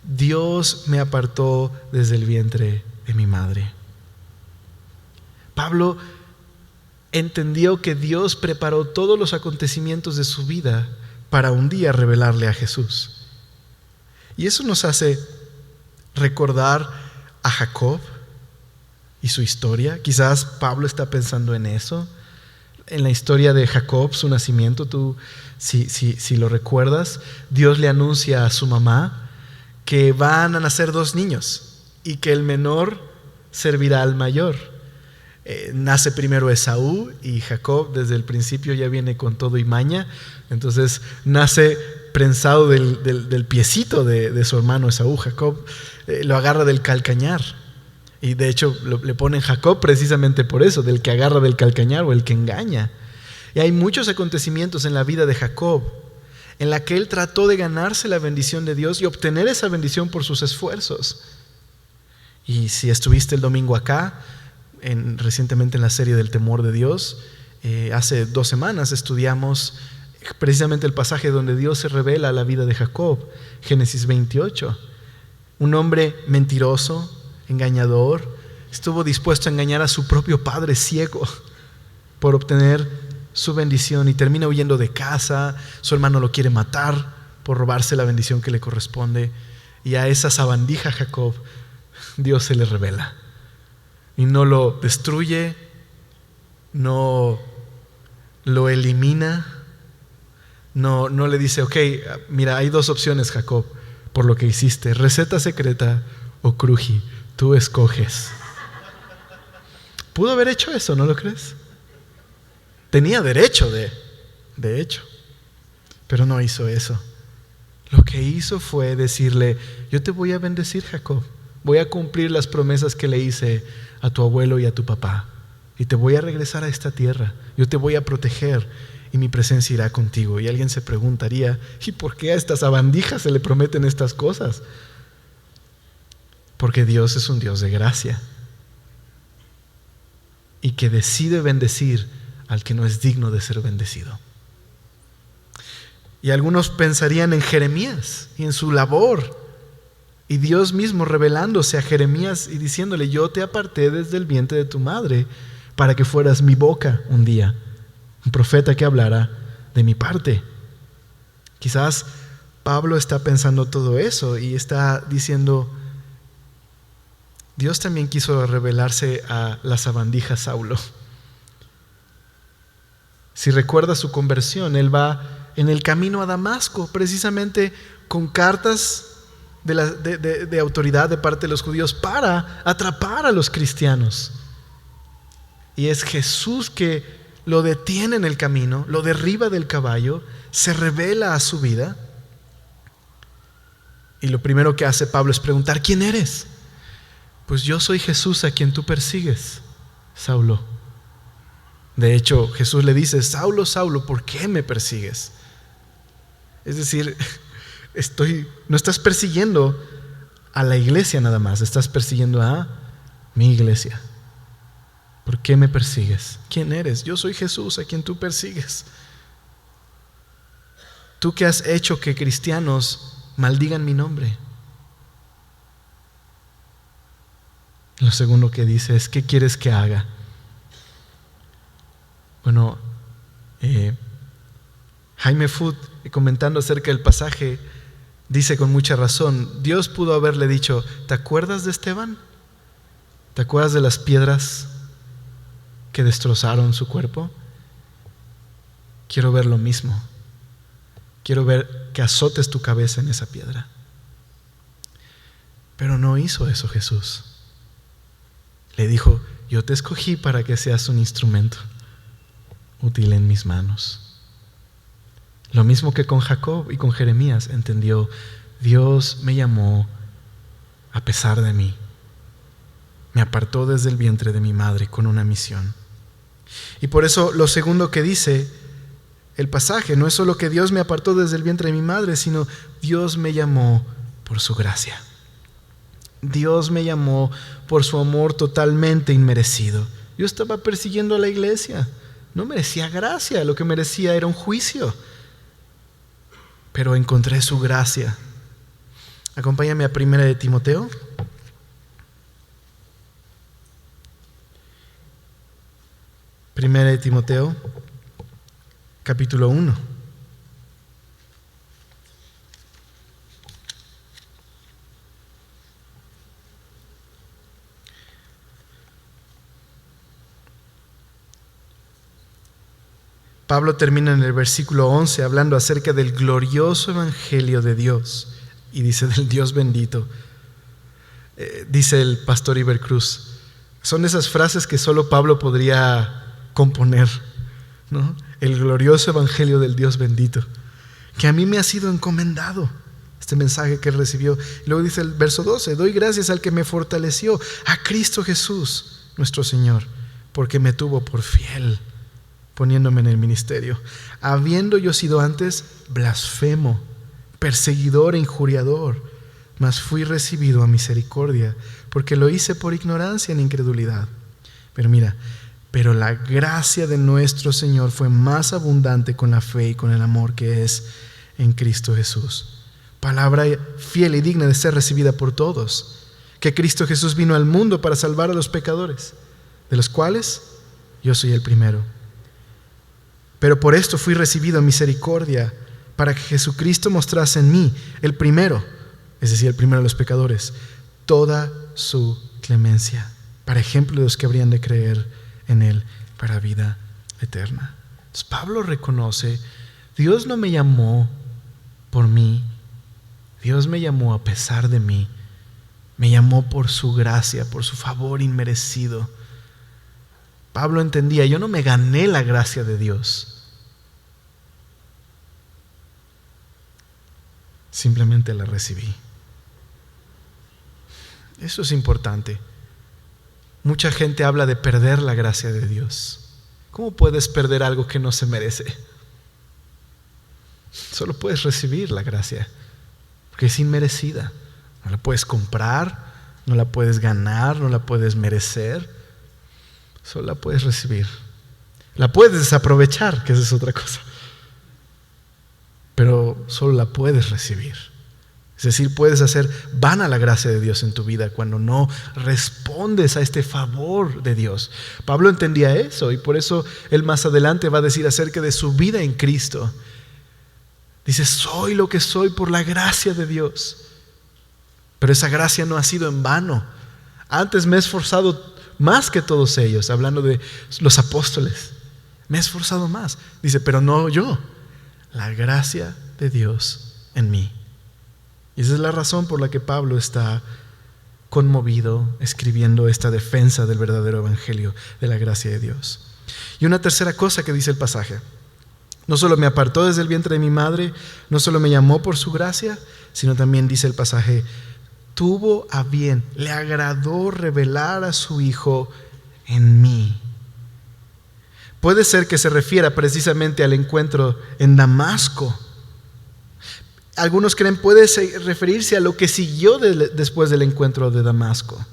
Dios me apartó desde el vientre de mi madre. Pablo entendió que Dios preparó todos los acontecimientos de su vida para un día revelarle a Jesús. Y eso nos hace recordar a Jacob y su historia. Quizás Pablo está pensando en eso, en la historia de Jacob, su nacimiento. Tú, si lo recuerdas, Dios le anuncia a su mamá que van a nacer 2 niños y que el menor servirá al mayor. Nace primero Esaú, y Jacob desde el principio ya viene con todo y maña. Entonces nace prensado del piecito de su hermano Esaú. Jacob lo agarra del calcañar, y de hecho le ponen Jacob precisamente por eso, del que agarra del calcañar, o el que engaña. Y hay muchos acontecimientos en la vida de Jacob en la que él trató de ganarse la bendición de Dios y obtener esa bendición por sus esfuerzos. Y si estuviste el domingo acá, recientemente en la serie del temor de Dios, hace 2 semanas estudiamos precisamente el pasaje donde Dios se revela a la vida de Jacob, Génesis 28. Un hombre mentiroso, engañador, estuvo dispuesto a engañar a su propio padre ciego por obtener su bendición, y termina huyendo de casa. Su hermano lo quiere matar por robarse la bendición que le corresponde, y a esa sabandija Jacob Dios se le revela y no lo destruye, no lo elimina, no le dice: ok, mira, hay 2 opciones, Jacob, por lo que hiciste, receta secreta o cruji, tú escoges. Pudo haber hecho eso, ¿no lo crees? Tenía derecho de hecho, pero no hizo eso. Lo que hizo fue decirle: yo te voy a bendecir, Jacob, voy a cumplir las promesas que le hice a tu abuelo y a tu papá, y te voy a regresar a esta tierra, yo te voy a proteger, y mi presencia irá contigo. Y alguien se preguntaría: ¿y por qué a esta sabandija se le prometen estas cosas? Porque Dios es un Dios de gracia, y que decide bendecir al que no es digno de ser bendecido. Y algunos pensarían en Jeremías y en su labor, y Dios mismo revelándose a Jeremías y diciéndole: yo te aparté desde el vientre de tu madre para que fueras mi boca un día, un profeta que hablara de mi parte. Quizás Pablo está pensando todo eso y está diciendo: Dios también quiso revelarse a la sabandija Saulo. Si recuerda su conversión, él va en el camino a Damasco, precisamente con cartas de autoridad de parte de los judíos para atrapar a los cristianos. Y es Jesús que lo detiene en el camino, lo derriba del caballo, se revela a su vida. Y lo primero que hace Pablo es preguntar: ¿quién eres? Pues yo soy Jesús a quien tú persigues, Saulo. De hecho, Jesús le dice: Saulo, Saulo, ¿por qué me persigues? Es decir, no estás persiguiendo a la iglesia nada más, estás persiguiendo a mi iglesia. ¿Por qué me persigues? ¿Quién eres? Yo soy Jesús a quien tú persigues. Tú que has hecho que cristianos maldigan mi nombre. Lo segundo que dice es: ¿qué quieres que haga? Bueno, Jaime Foot, comentando acerca del pasaje, dice con mucha razón: Dios pudo haberle dicho: ¿te acuerdas de Esteban? ¿Te acuerdas de las piedras que destrozaron su cuerpo? Quiero ver lo mismo. Quiero ver que azotes tu cabeza en esa piedra. Pero no hizo eso Jesús. Le dijo: yo te escogí para que seas un instrumento útil en mis manos. Lo mismo que con Jacob y con Jeremías, entendió: Dios me llamó a pesar de mí. Me apartó desde el vientre de mi madre con una misión. Y por eso lo segundo que dice el pasaje no es solo que Dios me apartó desde el vientre de mi madre, sino Dios me llamó por su gracia. Dios me llamó por su amor totalmente inmerecido. Yo estaba persiguiendo a la iglesia. No merecía gracia, lo que merecía era un juicio. Pero encontré su gracia. Acompáñame a 1 de Timoteo. Primera de Timoteo, capítulo 1. Pablo termina en el versículo 11 hablando acerca del glorioso evangelio de Dios, y dice: del Dios bendito. Dice el pastor Ibercruz, son esas frases que solo Pablo podría componer, ¿no? El glorioso evangelio del Dios bendito, que a mí me ha sido encomendado, este mensaje que él recibió. Y luego dice el verso 12: doy gracias al que me fortaleció, a Cristo Jesús nuestro Señor, porque me tuvo por fiel, poniéndome en el ministerio, habiendo yo sido antes blasfemo, perseguidor e injuriador, mas fui recibido a misericordia, porque lo hice por ignorancia en incredulidad. Pero mira: pero la gracia de nuestro Señor fue más abundante con la fe y con el amor que es en Cristo Jesús. Palabra fiel y digna de ser recibida por todos, que Cristo Jesús vino al mundo para salvar a los pecadores, de los cuales yo soy el primero. Pero por esto fui recibido a misericordia, para que Jesucristo mostrase en mí, el primero, es decir, el primero de los pecadores, toda su clemencia, para ejemplo de los que habrían de creer en Él para vida eterna. Entonces Pablo reconoce: Dios no me llamó por mí, Dios me llamó a pesar de mí, me llamó por su gracia, por su favor inmerecido. Pablo entendía: yo no me gané la gracia de Dios, simplemente la recibí. Eso es importante. Mucha gente habla de perder la gracia de Dios. ¿Cómo puedes perder algo que no se merece? Solo puedes recibir la gracia, porque es inmerecida. No la puedes comprar, no la puedes ganar, no la puedes merecer. Solo la puedes recibir. La puedes desaprovechar, que esa es otra cosa, pero solo la puedes recibir. Es decir, puedes hacer vana la gracia de Dios en tu vida cuando no respondes a este favor de Dios. Pablo entendía eso, y por eso él más adelante va a decir acerca de su vida en Cristo. Dice, soy lo que soy por la gracia de Dios. Pero esa gracia no ha sido en vano. Antes me he esforzado más que todos ellos, hablando de los apóstoles. Me he esforzado más. Dice, pero no yo, la gracia de Dios en mí. Y esa es la razón por la que Pablo está conmovido escribiendo esta defensa del verdadero evangelio de la gracia de Dios. Y una tercera cosa que dice el pasaje: no solo me apartó desde el vientre de mi madre, no solo me llamó por su gracia, sino también dice el pasaje, tuvo a bien, le agradó revelar a su Hijo en mí. Puede ser que se refiera precisamente al encuentro en Damasco. Algunos creen puede referirse a lo que siguió después del encuentro de Damasco.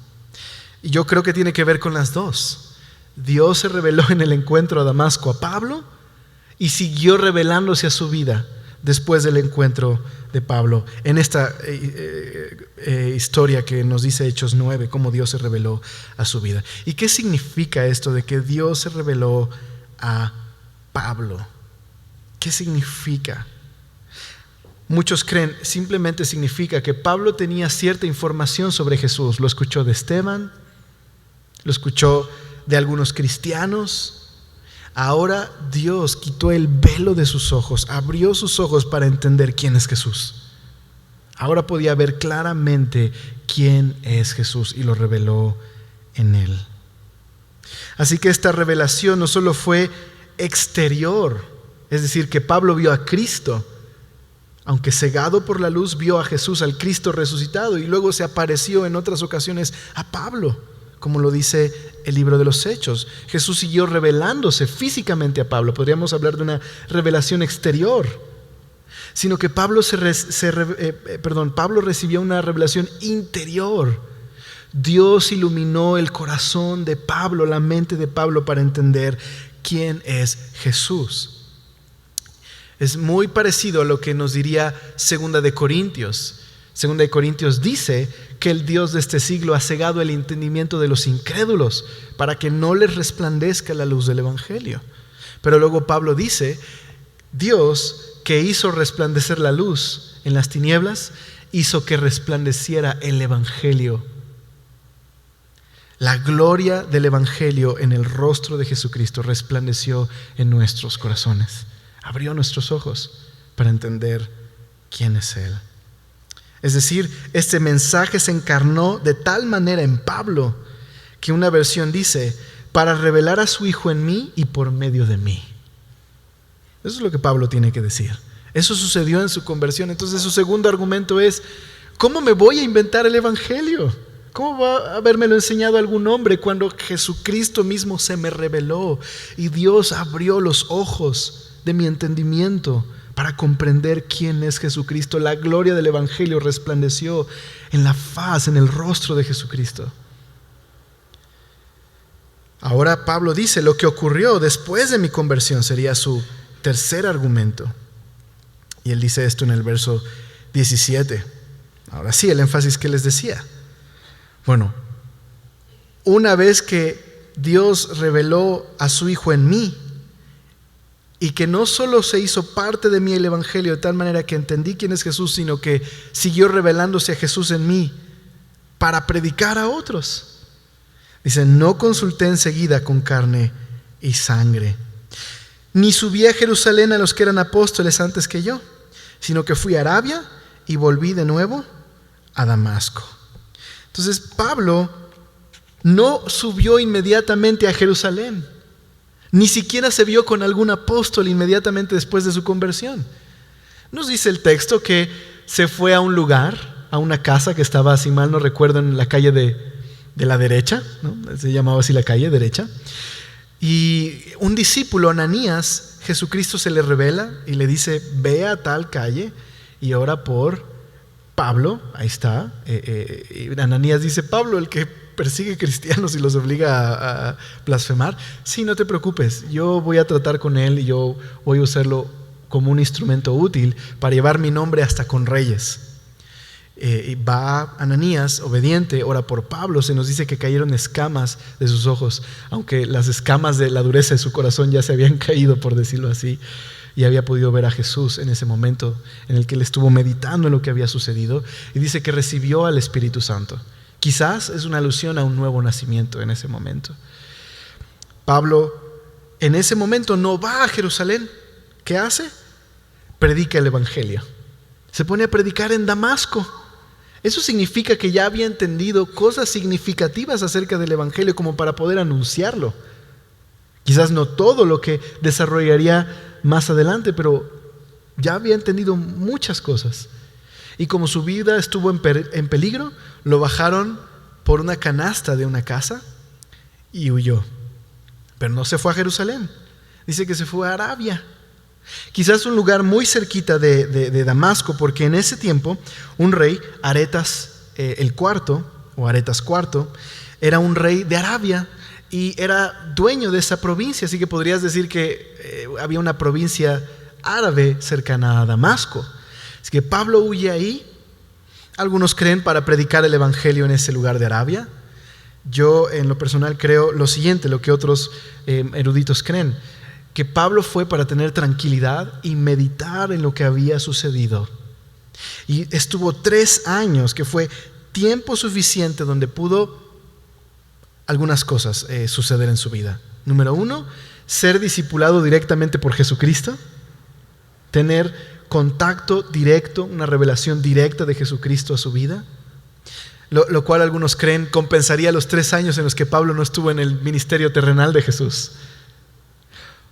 Y yo creo que tiene que ver con las dos. Dios se reveló en el encuentro a Damasco a Pablo y siguió revelándose a su vida después del encuentro de Pablo. En esta historia que nos dice Hechos 9, cómo Dios se reveló a su vida. ¿Y qué significa esto de que Dios se reveló a Pablo? ¿Qué significa? Muchos creen simplemente significa que Pablo tenía cierta información sobre Jesús. Lo escuchó de Esteban, lo escuchó de algunos cristianos. Ahora Dios quitó el velo de sus ojos, abrió sus ojos para entender quién es Jesús. Ahora podía ver claramente quién es Jesús y lo reveló en él. Así que esta revelación no solo fue exterior, es decir, que Pablo vio a Cristo, aunque cegado por la luz, vio a Jesús, al Cristo resucitado, y luego se apareció en otras ocasiones a Pablo, como lo dice el libro de los Hechos. Jesús siguió revelándose físicamente a Pablo. Podríamos hablar de una revelación exterior, sino que Pablo recibió una revelación interior. Dios iluminó el corazón de Pablo, la mente de Pablo, para entender quién es Jesús. Es muy parecido a lo que nos diría 2 de Corintios. 2 de Corintios dice que el Dios de este siglo ha cegado el entendimiento de los incrédulos para que no les resplandezca la luz del evangelio. Pero luego Pablo dice, Dios que hizo resplandecer la luz en las tinieblas, hizo que resplandeciera el evangelio. La gloria del evangelio en el rostro de Jesucristo resplandeció en nuestros corazones. Abrió nuestros ojos para entender quién es Él. Es decir, este mensaje se encarnó de tal manera en Pablo que una versión dice, para revelar a su Hijo en mí y por medio de mí. Eso es lo que Pablo tiene que decir. Eso sucedió en su conversión. Entonces su segundo argumento es, ¿cómo me voy a inventar el evangelio? ¿Cómo va a habérmelo enseñado algún hombre cuando Jesucristo mismo se me reveló y Dios abrió los ojos de mi entendimiento para comprender quién es Jesucristo? La gloria del evangelio resplandeció en la faz, en el rostro de Jesucristo. Ahora Pablo dice, lo que ocurrió después de mi conversión sería su tercer argumento. Y él dice esto en el verso 17. Ahora sí, el énfasis que les decía. Bueno, una vez que Dios reveló a su Hijo en mí, y que no solo se hizo parte de mí el evangelio de tal manera que entendí quién es Jesús, sino que siguió revelándose a Jesús en mí para predicar a otros. Dice, no consulté enseguida con carne y sangre, ni subí a Jerusalén a los que eran apóstoles antes que yo, sino que fui a Arabia y volví de nuevo a Damasco. Entonces Pablo no subió inmediatamente a Jerusalén. Ni siquiera se vio con algún apóstol inmediatamente después de su conversión. Nos dice el texto que se fue a un lugar, a una casa que estaba, si mal no recuerdo, en la calle de la derecha, ¿no? Se llamaba así la calle derecha. Y un discípulo, Ananías, Jesucristo se le revela y le dice, ve a tal calle y ora por Pablo. Ahí está. Y Ananías dice, Pablo, el que persigue cristianos y los obliga a blasfemar. Sí, no te preocupes, yo voy a tratar con él y yo voy a usarlo como un instrumento útil para llevar mi nombre hasta con reyes. Y va Ananías, obediente, ora por Pablo. Se nos dice que cayeron escamas de sus ojos, aunque las escamas de la dureza de su corazón ya se habían caído, por decirlo así. y había podido ver a Jesús en ese momento en el que él estuvo meditando en lo que había sucedido, y dice que recibió al Espíritu Santo. Quizás es una alusión a un nuevo nacimiento en ese momento. Pablo en ese momento no va a Jerusalén. ¿Qué hace? Predica el Evangelio. Se pone a predicar en Damasco. Eso significa que ya había entendido cosas significativas acerca del Evangelio como para poder anunciarlo. Quizás no todo lo que desarrollaría más adelante, pero ya había entendido muchas cosas. Y como su vida estuvo en peligro, lo bajaron por una canasta de una casa y huyó. Pero no se fue a Jerusalén. Dice que se fue a Arabia. Quizás un lugar muy cerquita de Damasco, porque en ese tiempo un rey, Aretas el cuarto, o Aretas IV, era un rey de Arabia y era dueño de esa provincia, así que podrías decir que había una provincia árabe cercana a Damasco. Así que Pablo huye ahí. Algunos creen para predicar el Evangelio en ese lugar de Arabia. Yo en lo personal creo lo siguiente, lo que otros eruditos creen, que Pablo fue para tener tranquilidad y meditar en lo que había sucedido. Y estuvo 3 años, que fue tiempo suficiente donde pudo algunas cosas suceder en su vida. Número 1, ser discipulado directamente por Jesucristo, tener contacto directo, una revelación directa de Jesucristo a su vida, lo cual algunos creen compensaría los 3 años en los que Pablo no estuvo en el ministerio terrenal de Jesús.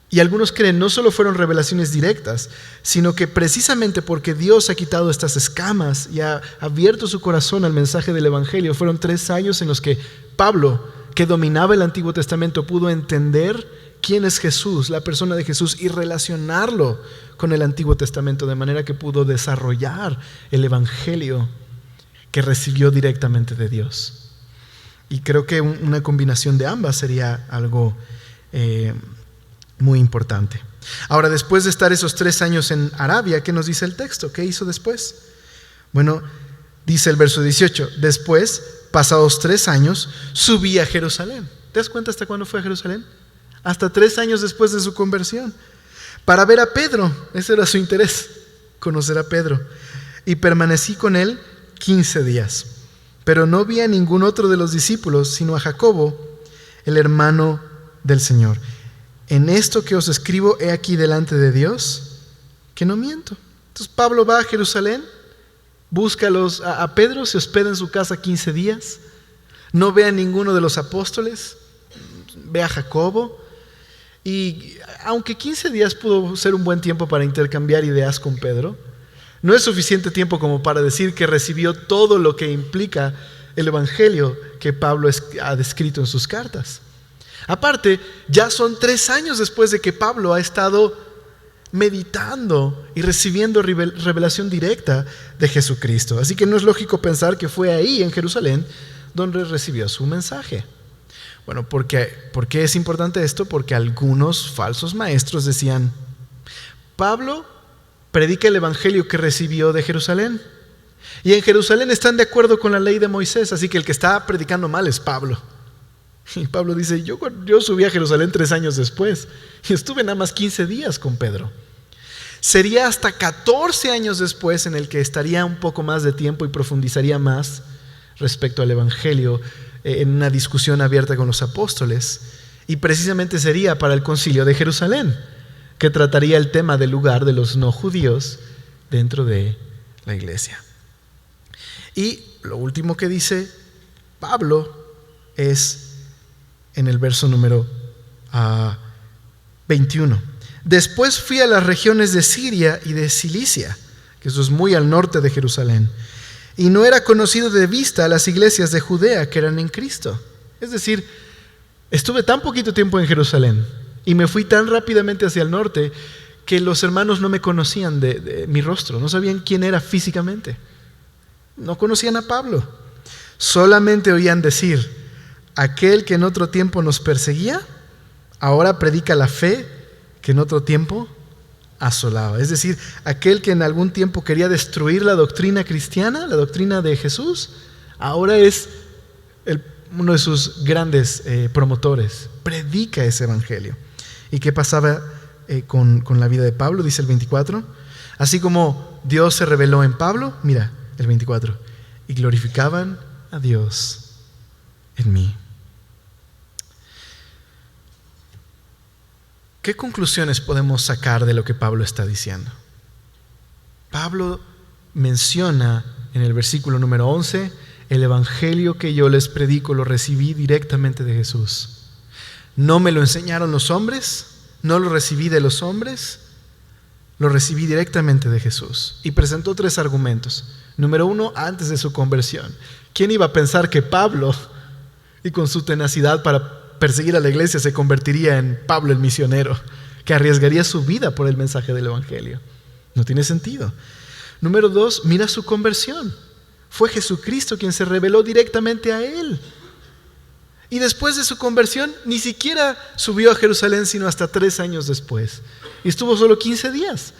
Y algunos creen no solo fueron revelaciones directas, sino que precisamente porque Dios ha quitado estas escamas y ha abierto su corazón al mensaje del Evangelio, fueron 3 años en los que Pablo, que dominaba el Antiguo Testamento, pudo entender quién es Jesús, la persona de Jesús, y relacionarlo con el Antiguo Testamento, de manera que pudo desarrollar el Evangelio que recibió directamente de Dios. Y creo que una combinación de ambas sería algo muy importante. Ahora, después de estar esos 3 años en Arabia, ¿qué nos dice el texto? ¿Qué hizo después? Bueno, dice el verso 18, después, pasados 3 años, subí a Jerusalén. ¿Te das cuenta hasta cuándo fue a Jerusalén? Hasta 3 años después de su conversión, para ver a Pedro. Ese era su interés, conocer a Pedro. Y permanecí con él 15 días. Pero no vi a ningún otro de los discípulos, sino a Jacobo, el hermano del Señor. En esto que os escribo, he aquí delante de Dios, que no miento. Entonces Pablo va a Jerusalén, busca a Pedro, se hospeda en su casa 15 días, no ve a ninguno de los apóstoles, ve a Jacobo, y aunque 15 días pudo ser un buen tiempo para intercambiar ideas con Pedro, no es suficiente tiempo como para decir que recibió todo lo que implica el Evangelio que Pablo ha descrito en sus cartas. Aparte, ya son 3 años después de que Pablo ha estado meditando y recibiendo revelación directa de Jesucristo. Así que no es lógico pensar que fue ahí en Jerusalén donde recibió su mensaje. Bueno, ¿por qué es importante esto? Porque algunos falsos maestros decían, Pablo predica el evangelio que recibió de Jerusalén, y en Jerusalén están de acuerdo con la ley de Moisés, así que el que está predicando mal es Pablo. Y Pablo dice, yo subí a Jerusalén 3 años después y estuve nada más 15 días con Pedro. Sería hasta 14 años después en el que estaría un poco más de tiempo y profundizaría más respecto al evangelio en una discusión abierta con los apóstoles, y precisamente sería para el concilio de Jerusalén, que trataría el tema del lugar de los no judíos dentro de la iglesia. Y lo último que dice Pablo es en el verso número 21. Después fui a las regiones de Siria y de Cilicia, que eso es muy al norte de Jerusalén, y no era conocido de vista a las iglesias de Judea que eran en Cristo. Es decir, estuve tan poquito tiempo en Jerusalén y me fui tan rápidamente hacia el norte que los hermanos no me conocían de mi rostro, no sabían quién era físicamente, no conocían a Pablo, solamente oían decir, aquel que en otro tiempo nos perseguía, ahora predica la fe que en otro tiempo asolaba. Es decir, aquel que en algún tiempo quería destruir la doctrina cristiana, la doctrina de Jesús, ahora es uno de sus grandes promotores. Predica ese evangelio. ¿Y qué pasaba con la vida de Pablo, dice el 24. Así como Dios se reveló en Pablo, mira el 24, y glorificaban a Dios en mí. ¿Qué conclusiones podemos sacar de lo que Pablo está diciendo? Pablo menciona en el versículo número 11, el evangelio que yo les predico lo recibí directamente de Jesús. No me lo enseñaron los hombres, no lo recibí de los hombres, lo recibí directamente de Jesús. Y presentó 3 argumentos. Número 1, antes de su conversión. ¿Quién iba a pensar que Pablo, y con su tenacidad para perseguir a la iglesia, se convertiría en Pablo el misionero, que arriesgaría su vida por el mensaje del evangelio? No tiene sentido. Número 2, mira su conversión. Fue Jesucristo quien se reveló directamente a él. Y después de su conversión, ni siquiera subió a Jerusalén, sino hasta 3 años después. Y estuvo solo 15 días.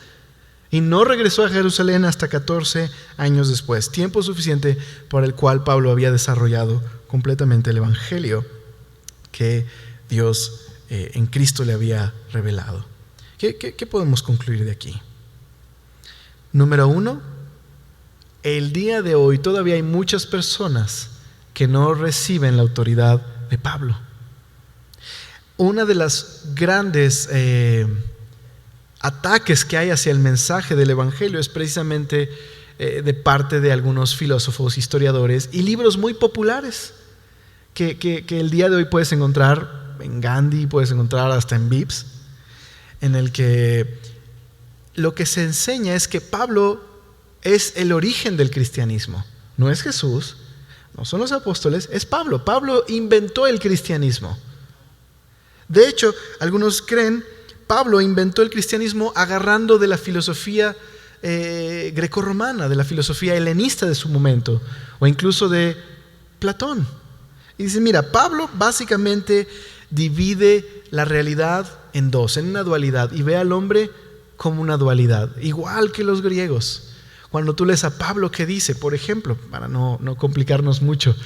Y no regresó a Jerusalén hasta 14 años después. Tiempo suficiente por el cual Pablo había desarrollado completamente el evangelio que Dios en Cristo le había revelado. ¿Qué podemos concluir de aquí? Número 1, el día de hoy todavía hay muchas personas que no reciben la autoridad de Pablo. Una de las grandes ataques que hay hacia el mensaje del evangelio es precisamente de parte de algunos filósofos, historiadores y libros muy populares que el día de hoy puedes encontrar en Gandhi, puedes encontrar hasta en Vips, en el que lo que se enseña es que Pablo es el origen del cristianismo. No es Jesús, no son los apóstoles, es Pablo. Pablo inventó el cristianismo. De hecho, algunos creen Pablo inventó el cristianismo agarrando de la filosofía grecorromana, de la filosofía helenista de su momento, o incluso de Platón. Y dice, mira, Pablo básicamente divide la realidad en dos, en una dualidad, y ve al hombre como una dualidad, igual que los griegos. Cuando tú lees a Pablo, ¿qué dice? Por ejemplo, para no complicarnos mucho,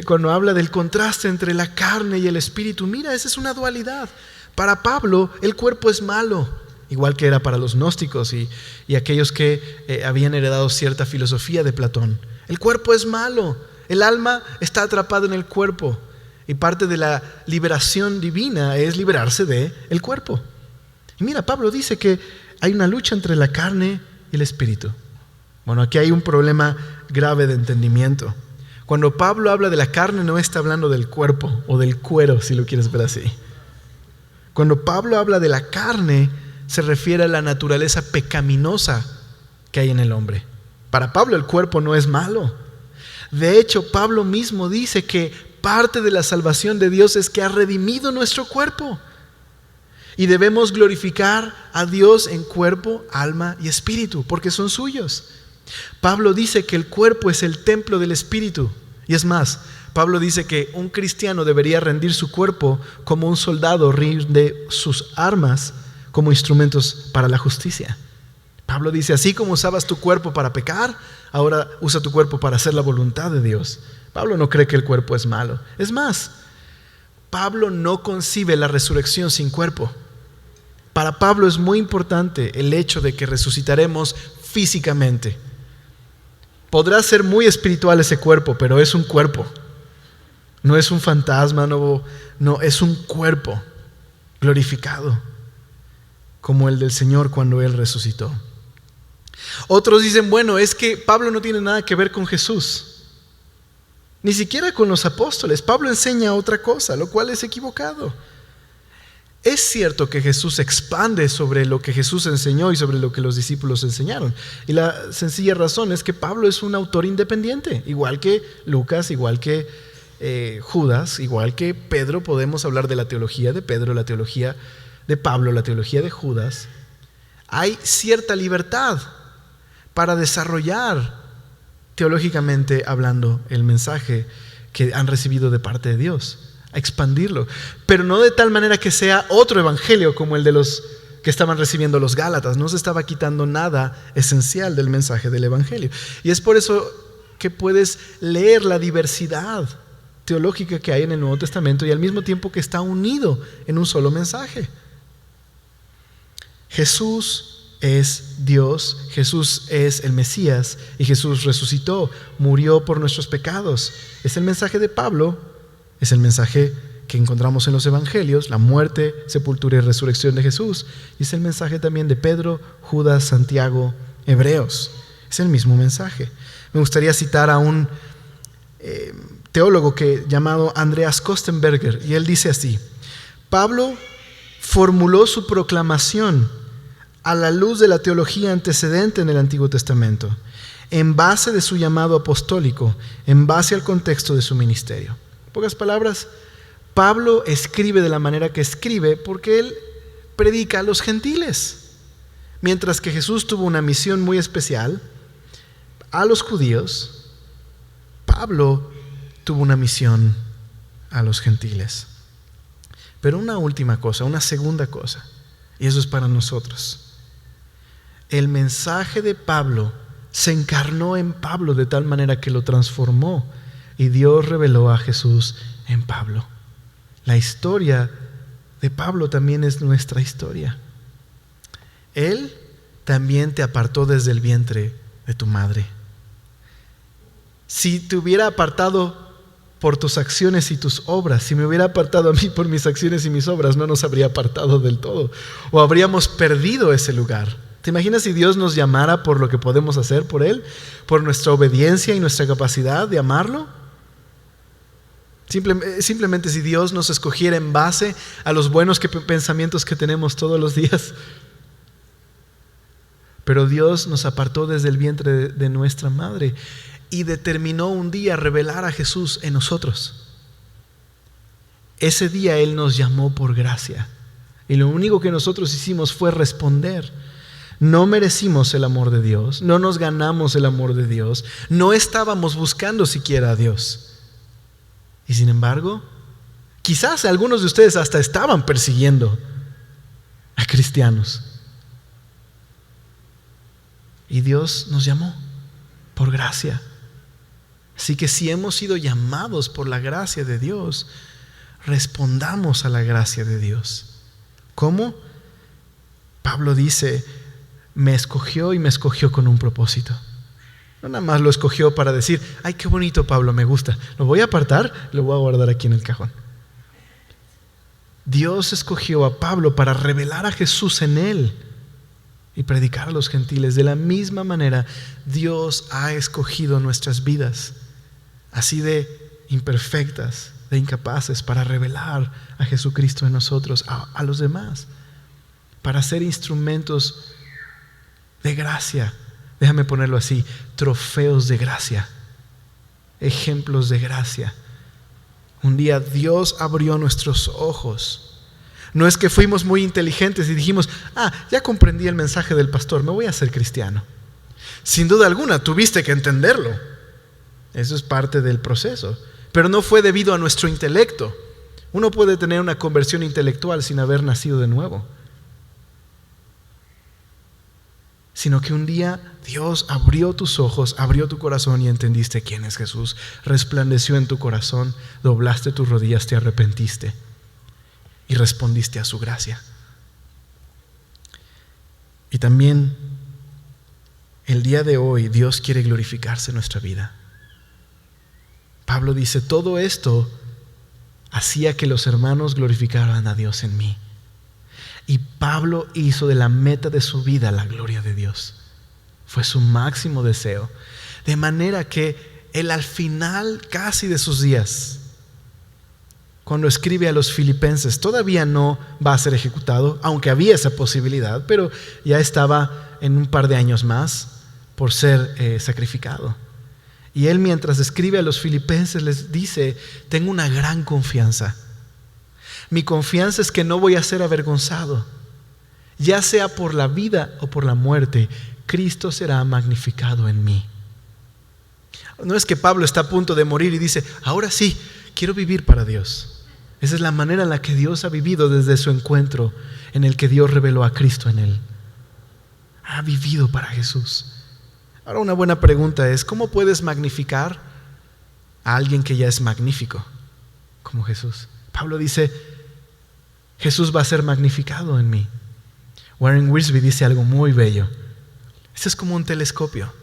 cuando habla del contraste entre la carne y el espíritu, mira, esa es una dualidad. Para Pablo, el cuerpo es malo, igual que era para los gnósticos y aquellos que habían heredado cierta filosofía de Platón. El cuerpo es malo, el alma está atrapada en el cuerpo, y parte de la liberación divina es liberarse del cuerpo. Y mira, Pablo dice que hay una lucha entre la carne y el espíritu. Bueno, aquí hay un problema grave de entendimiento. Cuando Pablo habla de la carne, no está hablando del cuerpo o del cuero, si lo quieres ver así. Cuando Pablo habla de la carne, se refiere a la naturaleza pecaminosa que hay en el hombre. Para Pablo el cuerpo no es malo. De hecho, Pablo mismo dice que parte de la salvación de Dios es que ha redimido nuestro cuerpo. Y debemos glorificar a Dios en cuerpo, alma y espíritu, porque son suyos. Pablo dice que el cuerpo es el templo del espíritu. Y es más, Pablo dice que un cristiano debería rendir su cuerpo como un soldado rinde sus armas como instrumentos para la justicia. Pablo dice, así como usabas tu cuerpo para pecar, ahora usa tu cuerpo para hacer la voluntad de Dios. Pablo no cree que el cuerpo es malo. Es más, Pablo no concibe la resurrección sin cuerpo. Para Pablo es muy importante el hecho de que resucitaremos físicamente. Podrá ser muy espiritual ese cuerpo, pero es un cuerpo. No es un fantasma, no, es un cuerpo glorificado, como el del Señor cuando Él resucitó. Otros dicen, bueno, es que Pablo no tiene nada que ver con Jesús, ni siquiera con los apóstoles. Pablo enseña otra cosa, lo cual es equivocado. Es cierto que Jesús expande sobre lo que Jesús enseñó y sobre lo que los discípulos enseñaron. Y la sencilla razón es que Pablo es un autor independiente, igual que Lucas, igual que Judas, igual que Pedro. Podemos hablar de la teología de Pedro, la teología de Pablo, la teología de Judas. Hay cierta libertad para desarrollar teológicamente hablando el mensaje que han recibido de parte de Dios, a expandirlo, pero no de tal manera que sea otro evangelio como el de los que estaban recibiendo los Gálatas. No se estaba quitando nada esencial del mensaje del evangelio. Y es por eso que puedes leer la diversidad teológica que hay en el Nuevo Testamento y al mismo tiempo que está unido en un solo mensaje. Jesús es Dios, Jesús es el Mesías y Jesús resucitó, murió por nuestros pecados. Es el mensaje de Pablo, es el mensaje que encontramos en los evangelios, la muerte, sepultura y resurrección de Jesús. Y es el mensaje también de Pedro, Judas, Santiago, Hebreos. Es el mismo mensaje. Me gustaría citar a un teólogo llamado Andreas Kostenberger, y él dice así: Pablo formuló su proclamación a la luz de la teología antecedente en el Antiguo Testamento, en base de su llamado apostólico, en base al contexto de su ministerio. En pocas palabras, Pablo escribe de la manera que escribe porque él predica a los gentiles, mientras que Jesús tuvo una misión muy especial a los judíos. Pablo tuvo una misión a los gentiles. Pero una última cosa, una segunda cosa, y eso es para nosotros. El mensaje de Pablo se encarnó en Pablo de tal manera que lo transformó, y Dios reveló a Jesús en Pablo. La historia de Pablo también es nuestra historia. Él también te apartó desde el vientre de tu madre. Si te hubiera apartado por tus acciones y tus obras, si me hubiera apartado a mí por mis acciones y mis obras, no nos habría apartado del todo, o habríamos perdido ese lugar. ¿Te imaginas si Dios nos llamara por lo que podemos hacer por Él, por nuestra obediencia y nuestra capacidad de amarlo? Simplemente si Dios nos escogiera en base a los buenos pensamientos que tenemos todos los días. Pero Dios nos apartó desde el vientre de nuestra madre y determinó un día revelar a Jesús en nosotros. Ese día Él nos llamó por gracia, y lo único que nosotros hicimos fue responder. No merecimos el amor de Dios, no nos ganamos el amor de Dios, no estábamos buscando siquiera a Dios. Y sin embargo, quizás algunos de ustedes hasta estaban persiguiendo a cristianos. Y Dios nos llamó por gracia. Así que si hemos sido llamados por la gracia de Dios, respondamos a la gracia de Dios. ¿Cómo? Pablo dice: me escogió y me escogió con un propósito. No nada más lo escogió para decir: ay, qué bonito Pablo, me gusta, lo voy a apartar, lo voy a guardar aquí en el cajón. Dios escogió a Pablo para revelar a Jesús en él y predicar a los gentiles. De la misma manera, Dios ha escogido nuestras vidas, así de imperfectas, de incapaces, para revelar a Jesucristo en nosotros, a los demás, para ser instrumentos de gracia. Déjame ponerlo así: trofeos de gracia, ejemplos de gracia. Un día Dios abrió nuestros ojos. No es que fuimos muy inteligentes y dijimos: ya comprendí el mensaje del pastor, me voy a hacer cristiano. Sin duda alguna tuviste que entenderlo. Eso es parte del proceso. Pero no fue debido a nuestro intelecto. Uno puede tener una conversión intelectual sin haber nacido de nuevo. Sino que un día Dios abrió tus ojos, abrió tu corazón y entendiste quién es Jesús. Resplandeció en tu corazón, doblaste tus rodillas, te arrepentiste y respondiste a su gracia. Y también el día de hoy Dios quiere glorificarse en nuestra vida. Pablo dice: todo esto hacía que los hermanos glorificaran a Dios en mí. Y Pablo hizo de la meta de su vida la gloria de Dios. Fue su máximo deseo. De manera que él, al final casi de sus días, cuando escribe a los filipenses, todavía no va a ser ejecutado, aunque había esa posibilidad, pero ya estaba en un par de años más por ser sacrificado. Y él, mientras escribe a los filipenses, les dice: tengo una gran confianza. Mi confianza es que no voy a ser avergonzado. Ya sea por la vida o por la muerte, Cristo será magnificado en mí. No es que Pablo está a punto de morir y dice: ahora sí, quiero vivir para Dios. Esa es la manera en la que Dios ha vivido desde su encuentro, en el que Dios reveló a Cristo en él. Ha vivido para Jesús. Ahora, una buena pregunta es: ¿cómo puedes magnificar a alguien que ya es magnífico como Jesús? Pablo dice: Jesús va a ser magnificado en mí. Warren Wiersbe dice algo muy bello. Esto es como un telescopio.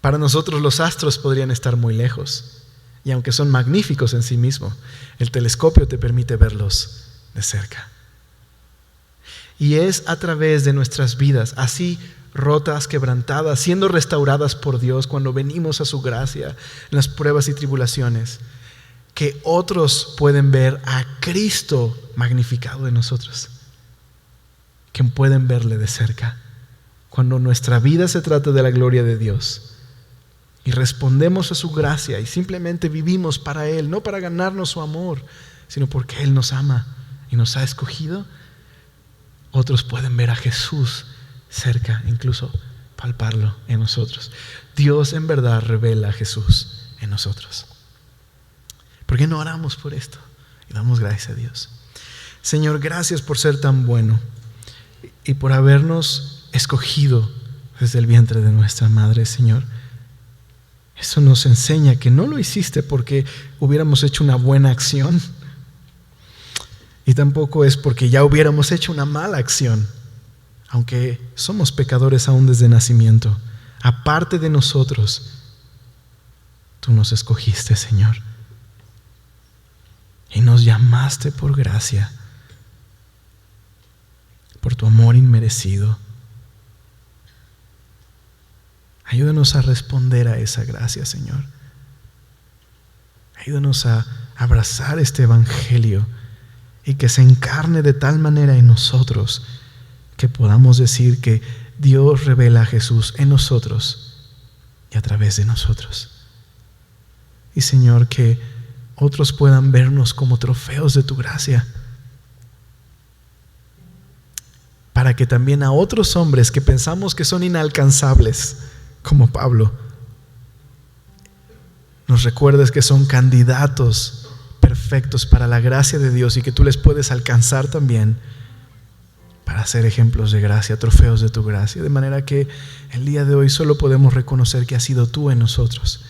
Para nosotros los astros podrían estar muy lejos, y aunque son magníficos en sí mismos, el telescopio te permite verlos de cerca. Y es a través de nuestras vidas, así rotas, quebrantadas, siendo restauradas por Dios cuando venimos a su gracia en las pruebas y tribulaciones, que otros pueden ver a Cristo magnificado en nosotros, que pueden verle de cerca. Cuando nuestra vida se trata de la gloria de Dios y respondemos a su gracia y simplemente vivimos para Él, no para ganarnos su amor, sino porque Él nos ama y nos ha escogido, otros pueden ver a Jesús cerca, incluso palparlo en nosotros. Dios en verdad revela a Jesús en nosotros. ¿Por qué no oramos por esto? Y damos gracias a Dios. Señor, gracias por ser tan bueno y por habernos escogido desde el vientre de nuestra madre, Señor. Eso nos enseña que no lo hiciste porque hubiéramos hecho una buena acción, y tampoco es porque ya hubiéramos hecho una mala acción, aunque somos pecadores aún desde nacimiento. Aparte de nosotros, tú nos escogiste, Señor, y nos llamaste por gracia, por tu amor inmerecido. Ayúdanos a responder a esa gracia, Señor. Ayúdanos a abrazar este evangelio y que se encarne de tal manera en nosotros que podamos decir que Dios revela a Jesús en nosotros y a través de nosotros. Y Señor, que otros puedan vernos como trofeos de tu gracia, para que también a otros hombres que pensamos que son inalcanzables, como Pablo, nos recuerdes que son candidatos perfectos para la gracia de Dios y que tú les puedes alcanzar también para ser ejemplos de gracia, trofeos de tu gracia, de manera que el día de hoy solo podemos reconocer que has sido tú en nosotros.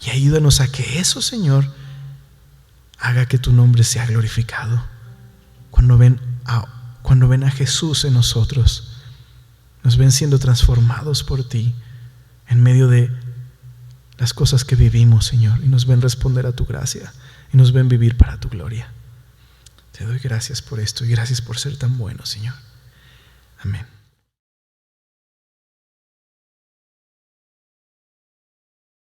Y ayúdanos a que eso, Señor, haga que tu nombre sea glorificado. Cuando ven a Jesús en nosotros, nos ven siendo transformados por ti en medio de las cosas que vivimos, Señor, y nos ven responder a tu gracia y nos ven vivir para tu gloria. Te doy gracias por esto y gracias por ser tan bueno, Señor. Amén.